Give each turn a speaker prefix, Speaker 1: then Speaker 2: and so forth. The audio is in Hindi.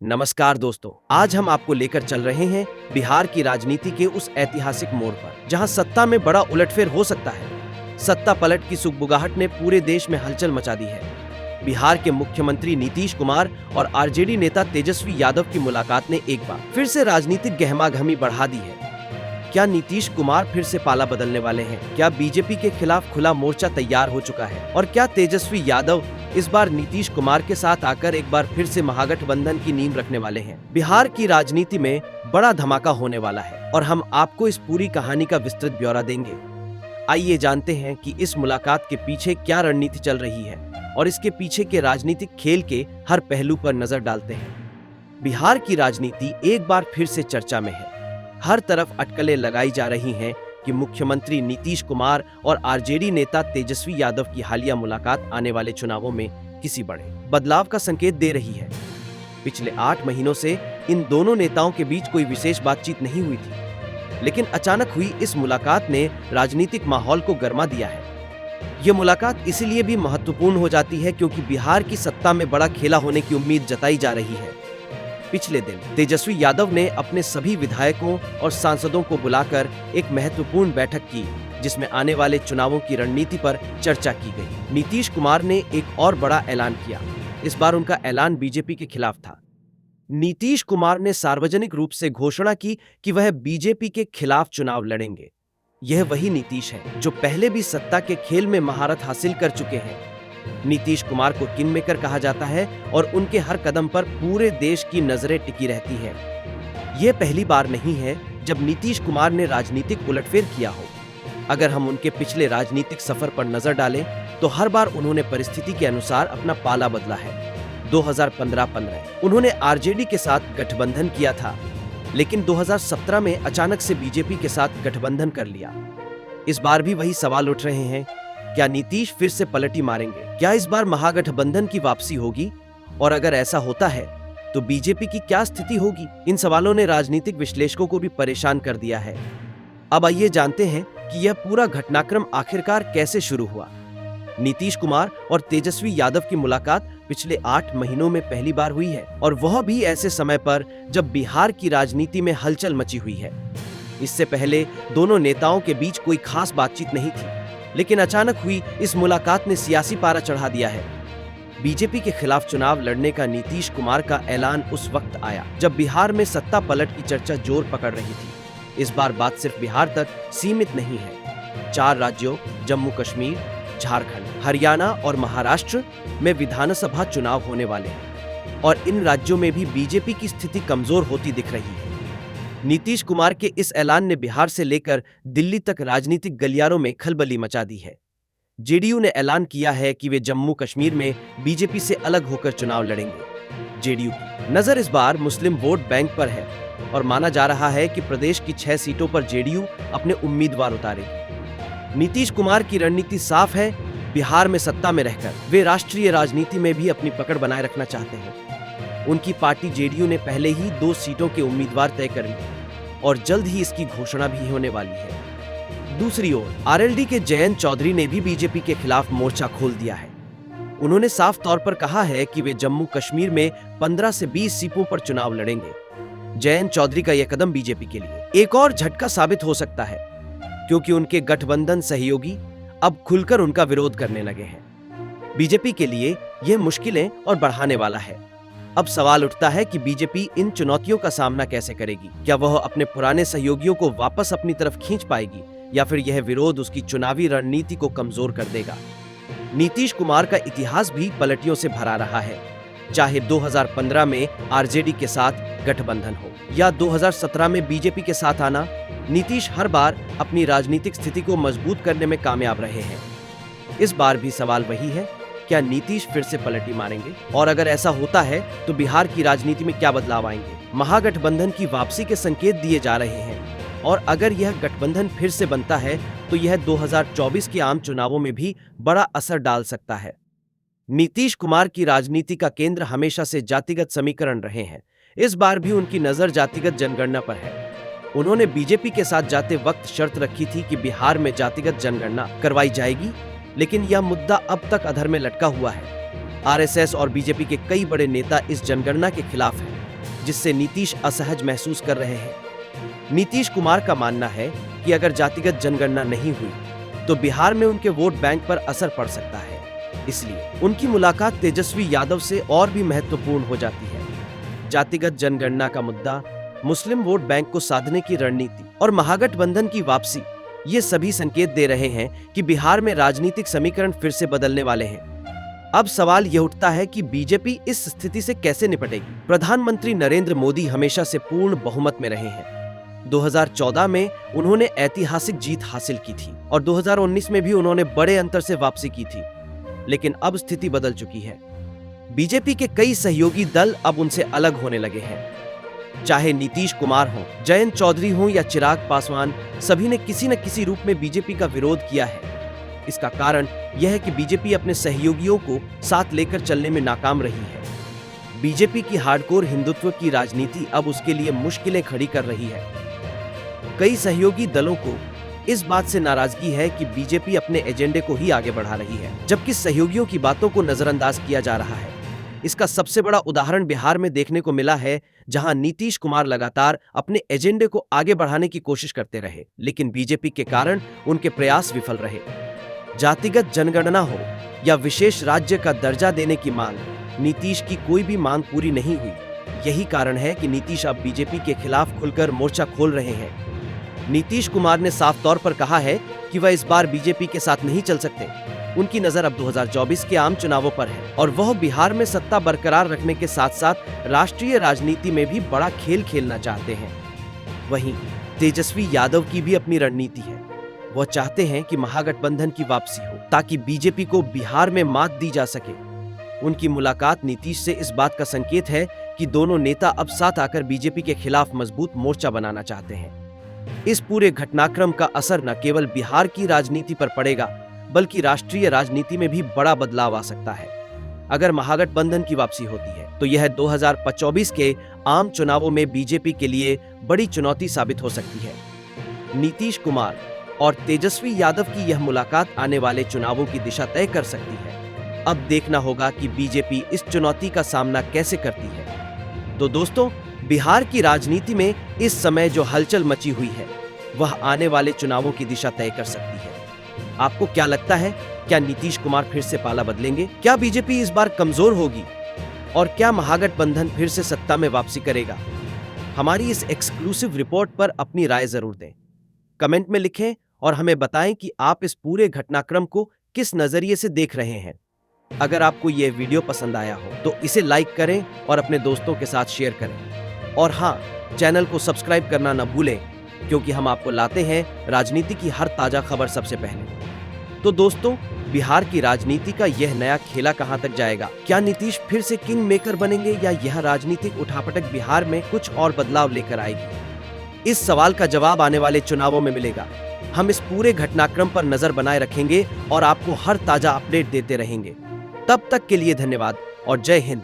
Speaker 1: नमस्कार दोस्तों, आज हम आपको लेकर चल रहे हैं बिहार की राजनीति के उस ऐतिहासिक मोड़ पर जहां सत्ता में बड़ा उलटफेर हो सकता है। सत्ता पलट की सुगबुगाहट ने पूरे देश में हलचल मचा दी है। बिहार के मुख्यमंत्री नीतीश कुमार और आरजेडी नेता तेजस्वी यादव की मुलाकात ने एक बार फिर से राजनीतिक गहमागहमी बढ़ा दी है। क्या नीतीश कुमार फिर से पाला बदलने वाले हैं? क्या बीजेपी के खिलाफ खुला मोर्चा तैयार हो चुका है? और क्या तेजस्वी यादव इस बार नीतीश कुमार के साथ आकर एक बार फिर से महागठबंधन की नींव रखने वाले हैं? बिहार की राजनीति में बड़ा धमाका होने वाला है और हम आपको इस पूरी कहानी का विस्तृत ब्यौरा देंगे। आइए जानते हैं कि इस मुलाकात के पीछे क्या रणनीति चल रही है और इसके पीछे के राजनीतिक खेल के हर पहलू पर नजर डालते हैं। बिहार की राजनीति एक बार फिर से चर्चा में है। हर तरफ अटकलें लगाई जा रही हैं कि मुख्यमंत्री नीतीश कुमार और आरजेडी नेता तेजस्वी यादव की हालिया मुलाकात आने वाले चुनावों में किसी बड़े बदलाव का संकेत दे रही है। पिछले 8 महीनों से इन दोनों नेताओं के बीच कोई विशेष बातचीत नहीं हुई थी, लेकिन अचानक हुई इस मुलाकात ने राजनीतिक माहौल को गरमा दिया है। यह मुलाकात इसलिए भी महत्वपूर्ण हो जाती है क्योंकि बिहार की सत्ता में बड़ा खेला होने की उम्मीद जताई जा रही है। पिछले दिन तेजस्वी यादव ने अपने सभी विधायकों और सांसदों को बुलाकर एक महत्वपूर्ण बैठक की, जिसमें आने वाले चुनावों की रणनीति पर चर्चा की गई। नीतीश कुमार ने एक और बड़ा ऐलान किया। इस बार उनका ऐलान बीजेपी के खिलाफ था। नीतीश कुमार ने सार्वजनिक रूप से घोषणा की कि वह बीजेपी के खिलाफ चुनाव लड़ेंगे। यह वही नीतीश है जो पहले भी सत्ता के खेल में महारत हासिल कर चुके हैं। नीतीश कुमार को किंग मेकर कहा जाता है और उनके हर कदम पर पूरे देश की नजरें टिकी रहती हैं। यह पहली बार नहीं है जब नीतीश कुमार ने राजनीतिक उलटफेर किया हो। अगर हम उनके पिछले राजनीतिक सफर पर नजर डालें तो हर बार उन्होंने परिस्थिति के अनुसार अपना पाला बदला है। 2015 उन्होंने आरजेडी के साथ गठबंधन किया था, लेकिन 2017 में अचानक से बीजेपी के साथ गठबंधन कर लिया। इस बार भी वही सवाल उठ रहे हैं, क्या नीतीश फिर से पलटी मारेंगे? क्या इस बार महागठबंधन की वापसी होगी? और अगर ऐसा होता है तो बीजेपी की क्या स्थिति होगी? इन सवालों ने राजनीतिक विश्लेषकों को भी परेशान कर दिया है। अब आइए जानते हैं कि यह पूरा घटनाक्रम आखिरकार कैसे शुरू हुआ। नीतीश कुमार और तेजस्वी यादव की मुलाकात पिछले 8 महीनों में पहली बार हुई है, और वह भी ऐसे समय पर जब बिहार की राजनीति में हलचल मची हुई है। इससे पहले दोनों नेताओं के बीच कोई खास बातचीत नहीं थी, लेकिन अचानक हुई इस मुलाकात ने सियासी पारा चढ़ा दिया है। बीजेपी के खिलाफ चुनाव लड़ने का नीतीश कुमार का ऐलान उस वक्त आया जब बिहार में सत्ता पलट की चर्चा जोर पकड़ रही थी। इस बार बात सिर्फ बिहार तक सीमित नहीं है। 4 राज्यों जम्मू कश्मीर, झारखंड, हरियाणा और महाराष्ट्र में विधानसभा चुनाव होने वाले हैं, और इन राज्यों में भी बीजेपी की स्थिति कमजोर होती दिख रही है। नीतीश कुमार के इस ऐलान ने बिहार से लेकर दिल्ली तक राजनीतिक गलियारों में खलबली मचा दी है। जेडीयू ने ऐलान किया है कि वे जम्मू कश्मीर में बीजेपी से अलग होकर चुनाव लड़ेंगे। जेडीयू की नजर इस बार मुस्लिम वोट बैंक पर है और माना जा रहा है कि प्रदेश की 6 सीटों पर जेडीयू अपने उम्मीदवार उतारेगी। नीतीश कुमार की रणनीति साफ है। बिहार में सत्ता में रहकर वे राष्ट्रीय राजनीति में भी अपनी पकड़ बनाए रखना चाहते हैं। उनकी पार्टी जेडीयू ने पहले ही 2 सीटों के उम्मीदवार तय कर लिए और जल्द ही इसकी घोषणा भी होने वाली है। दूसरी ओर आरएलडी के जयंत चौधरी ने भी बीजेपी के खिलाफ मोर्चा खोल दिया है। उन्होंने साफ तौर पर कहा है कि वे जम्मू कश्मीर में 15 से 20 सीटों पर चुनाव लड़ेंगे। जयंत चौधरी का यह कदम बीजेपी के लिए एक और झटका साबित हो सकता है, क्योंकि उनके गठबंधन सहयोगी अब खुलकर उनका विरोध करने लगे हैं। बीजेपी के लिए यह मुश्किलें और बढ़ाने वाला है। अब सवाल उठता है कि बीजेपी इन चुनौतियों का सामना कैसे करेगी? क्या वह अपने पुराने सहयोगियों को वापस अपनी तरफ खींच पाएगी, या फिर यह विरोध उसकी चुनावी रणनीति को कमजोर कर देगा? नीतीश कुमार का इतिहास भी पलटियों से भरा रहा है। चाहे 2015 में आरजेडी के साथ गठबंधन हो या 2017 में बीजेपी के साथ आना, नीतीश हर बार अपनी राजनीतिक स्थिति को मजबूत करने में कामयाब रहे हैं। इस बार भी सवाल वही है, क्या नीतीश फिर से पलटी मारेंगे? और अगर ऐसा होता है तो बिहार की राजनीति में क्या बदलाव आएंगे? महागठबंधन की वापसी के संकेत दिए जा रहे हैं, और अगर यह गठबंधन फिर से बनता है तो यह 2024 के आम चुनावों में भी बड़ा असर डाल सकता है। नीतीश कुमार की राजनीति का केंद्र हमेशा से जातिगत समीकरण रहे हैं। इस बार भी उनकी नजर जातिगत जनगणना पर है। उन्होंने बीजेपी के साथ जाते वक्त शर्त रखी थी कि बिहार में जातिगत जनगणना करवाई जाएगी, लेकिन यह मुद्दा अब तक अधर में लटका हुआ है। आरएसएस और बीजेपी के कई बड़े नेता इस जनगणना के खिलाफ हैं। जिससे नीतीश असहज महसूस कर रहे हैं। नीतीश कुमार का मानना है कि अगर जातिगत जनगणना नहीं हुई तो बिहार में उनके वोट बैंक पर असर पड़ सकता है, इसलिए उनकी मुलाकात तेजस्वी यादव से और भी महत्वपूर्ण हो जाती है। जातिगत जनगणना का मुद्दा, मुस्लिम वोट बैंक को साधने की रणनीति और महागठबंधन की वापसी, ये सभी संकेत दे रहे हैं कि बिहार में राजनीतिक समीकरण फिर से बदलने वाले हैं। अब सवाल यह उठता है कि बीजेपी इस स्थिति से कैसे निपटेगी। प्रधानमंत्री नरेंद्र मोदी हमेशा से पूर्ण बहुमत में रहे हैं। 2014 में उन्होंने ऐतिहासिक जीत हासिल की थी और 2019 में भी उन्होंने बड़े अंतर से वापसी की थी, लेकिन अब स्थिति बदल चुकी है। बीजेपी के कई सहयोगी दल अब उनसे अलग होने लगे हैं। चाहे नीतीश कुमार हो, जयंत चौधरी हो या चिराग पासवान, सभी ने किसी न किसी रूप में बीजेपी का विरोध किया है। इसका कारण यह है कि बीजेपी अपने सहयोगियों को साथ लेकर चलने में नाकाम रही है। बीजेपी की हार्डकोर हिंदुत्व की राजनीति अब उसके लिए मुश्किलें खड़ी कर रही है। कई सहयोगी दलों को इस बात से नाराजगी है कि बीजेपी अपने एजेंडे को ही आगे बढ़ा रही है, जबकि सहयोगियों की बातों को नजरअंदाज किया जा रहा है। इसका सबसे बड़ा उदाहरण बिहार में देखने को मिला है, जहां नीतीश कुमार लगातार अपने एजेंडे को आगे बढ़ाने की कोशिश करते रहे, लेकिन बीजेपी के कारण उनके प्रयास विफल रहे। जातिगत जनगणना हो या विशेष राज्य का दर्जा देने की मांग, नीतीश की कोई भी मांग पूरी नहीं हुई। यही कारण है कि नीतीश अब बीजेपी के खिलाफ खुलकर मोर्चा खोल रहे हैं। नीतीश कुमार ने साफ तौर पर कहा है कि वह इस बार बीजेपी के साथ नहीं चल सकते। उनकी नजर अब 2024 के आम चुनावों पर है और वह बिहार में सत्ता बरकरार रखने के साथ साथ राष्ट्रीय राजनीति में भी बड़ा खेल खेलना चाहते हैं। वहीं तेजस्वी यादव की भी अपनी रणनीति है। वह चाहते हैं कि महागठबंधन की वापसी हो ताकि बीजेपी को बिहार में मात दी जा सके। उनकी मुलाकात नीतीश से इस बात का संकेत है कि दोनों नेता अब साथ आकर बीजेपी के खिलाफ मजबूत मोर्चा बनाना चाहते हैं। इस पूरे घटनाक्रम का असर न केवल बिहार की राजनीति पर पड़ेगा, बल्कि राष्ट्रीय राजनीति में भी बड़ा बदलाव आ सकता है। अगर महागठबंधन की वापसी होती है तो यह 2024 के आम चुनावों में बीजेपी के लिए बड़ी चुनौती साबित हो सकती है। नीतीश कुमार और तेजस्वी यादव की यह मुलाकात आने वाले चुनावों की दिशा तय कर सकती है। अब देखना होगा कि बीजेपी इस चुनौती का सामना कैसे करती है। तो दोस्तों, बिहार की राजनीति में इस समय जो हलचल मची हुई है, वह आने वाले चुनावों की दिशा तय कर सकती है। आपको क्या लगता है, क्या नीतीश कुमार फिर से पाला बदलेंगे? क्या बीजेपी इस बार कमजोर होगी? और क्या महागठबंधन फिर से सत्ता में वापसी करेगा? हमारी इस एक्सक्लूसिव रिपोर्ट पर अपनी राय जरूर दें। कमेंट में लिखें और हमें बताएं कि आप इस पूरे घटनाक्रम को किस नजरिए से देख रहे हैं। अगर आपको यह वीडियो पसंद आया हो तो इसे लाइक करें और अपने दोस्तों के साथ शेयर करें। और हाँ, चैनल को सब्सक्राइब करना न भूलें, क्योंकि हम आपको लाते हैं राजनीति की हर ताजा खबर सबसे पहले। तो दोस्तों, बिहार की राजनीति का यह नया खेला कहां तक जाएगा? क्या नीतीश फिर से किंग मेकर बनेंगे या यह राजनीतिक उठापटक बिहार में कुछ और बदलाव लेकर आएगी? इस सवाल का जवाब आने वाले चुनावों में मिलेगा। हम इस पूरे घटनाक्रम पर नजर बनाए रखेंगे और आपको हर ताजा अपडेट देते रहेंगे। तब तक के लिए धन्यवाद और जय हिंद।